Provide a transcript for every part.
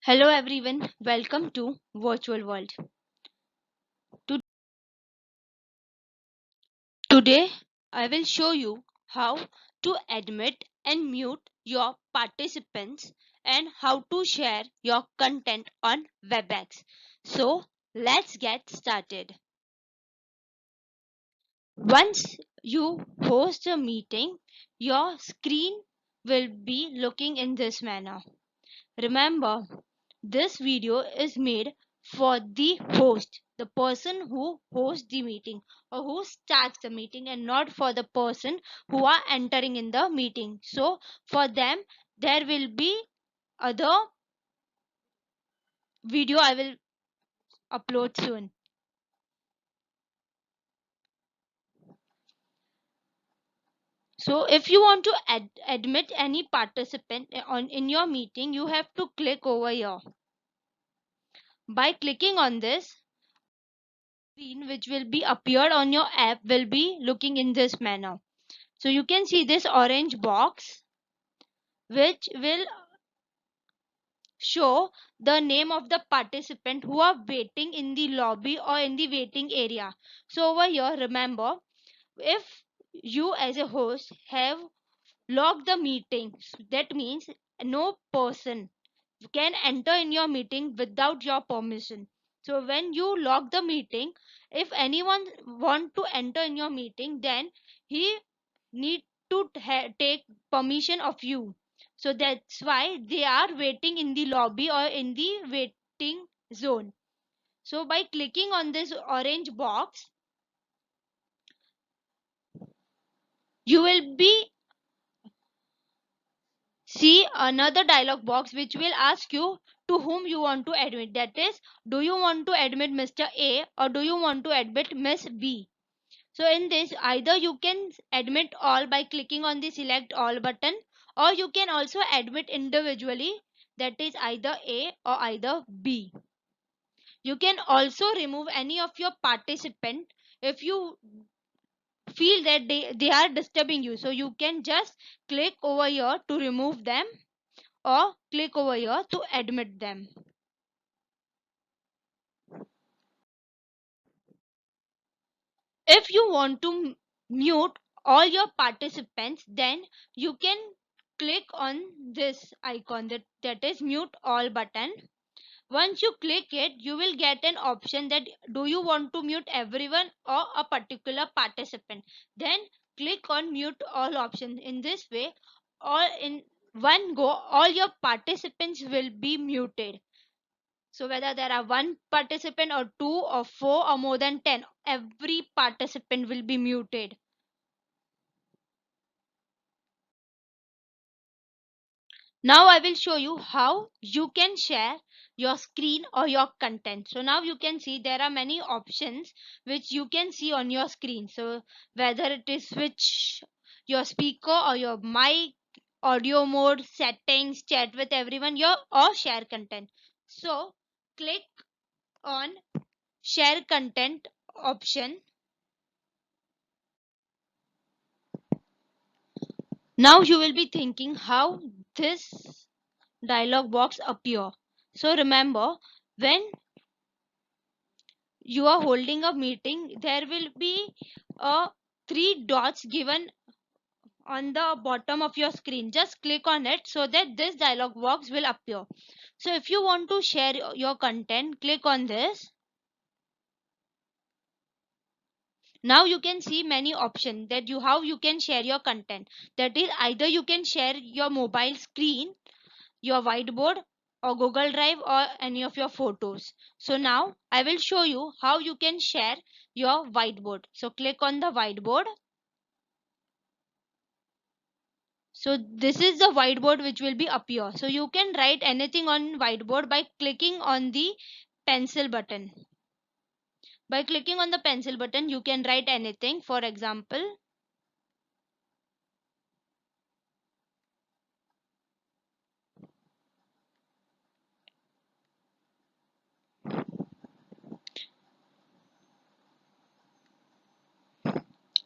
Hello everyone, welcome to Virtual World. To- Today I will show you how to admit and mute your participants and how to share your content on WebEx. So let's get started. Once you host a meeting, your screen will be looking in this manner. Remember, this video is made for the host, the person who hosts the meeting or who starts the meeting, and not for the person who are entering in the meeting. So for them, there will be other video I will upload soon. So if you want to admit any participant on in your meeting, you have to click over here. By clicking on this, screen which will be appeared on your app will be looking in this manner. So you can see this orange box which will show the name of the participant who are waiting in the lobby or in the waiting area. So over here, remember, if you as a host have locked the meeting, that means no person can enter in your meeting without your permission. So when you lock the meeting, if anyone want to enter in your meeting, then he need to take permission of you. So that's why they are waiting in the lobby or in the waiting zone. So by clicking on this orange box, you will be see another dialog box which will ask you to whom you want to admit. That is, do you want to admit Mr. A or do you want to admit Miss B? So in this, either you can admit all by clicking on the select all button, or you can also admit individually, that is either A or either B. You can also remove any of your participant if you feel that they are disturbing you. So you can just click over here to remove them or click over here to admit them. If you want to mute all your participants, then you can click on this icon, that is mute all button. Once you click it, you will get an option that do you want to mute everyone or a particular participant. Then click on mute all option. In this way, all in one go, all your participants will be muted. So whether there are one participant or two or four or more than 10, every participant will be muted. Now I will show you how you can share your screen or your content. So now you can see there are many options which you can see on your screen. So whether it is switch your speaker or your mic, audio mode, settings, chat with everyone, your or share content. So click on share content option. Now you will be thinking how this dialog box appear. So remember, when you are holding a meeting, there will be three dots given on the bottom of your screen. Just click on it so that this dialog box will appear. So if you want to share your content, click on this. Now you can see many options that you how you can share your content. That is, either you can share your mobile screen, your whiteboard, or Google Drive, or any of your photos. So now I will show you how you can share your whiteboard. So click on the whiteboard. So this is the whiteboard which will be appear. So you can write anything on whiteboard by clicking on the pencil button. By clicking on the pencil button, you can write anything. For example,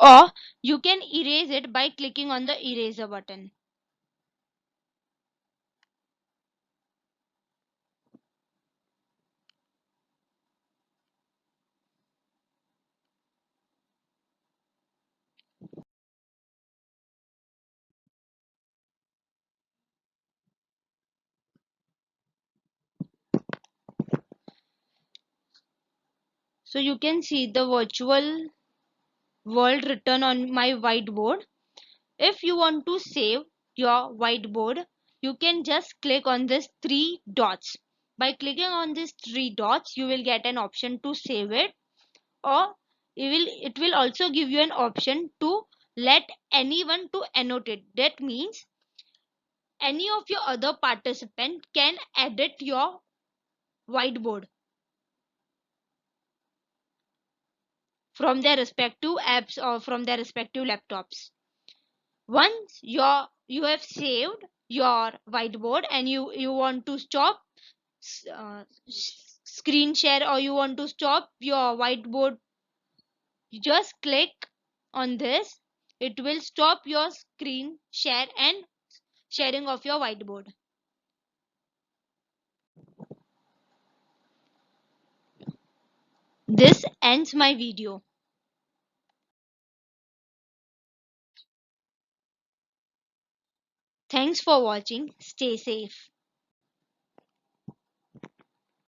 or you can erase it by clicking on the eraser button. So you can see the virtual world written on my whiteboard. If you want to save your whiteboard, you can just click on these three dots. By clicking on these three dots, you will get an option to save it, or it will also give you an option to let anyone to annotate. That means any of your other participant can edit your whiteboard from their respective apps or from their respective laptops. Once you have saved your whiteboard and you want to stop screen share, or you want to stop your whiteboard, you just click on this. It will stop your screen share and sharing of your whiteboard. This ends my video. Thanks for watching. Stay safe.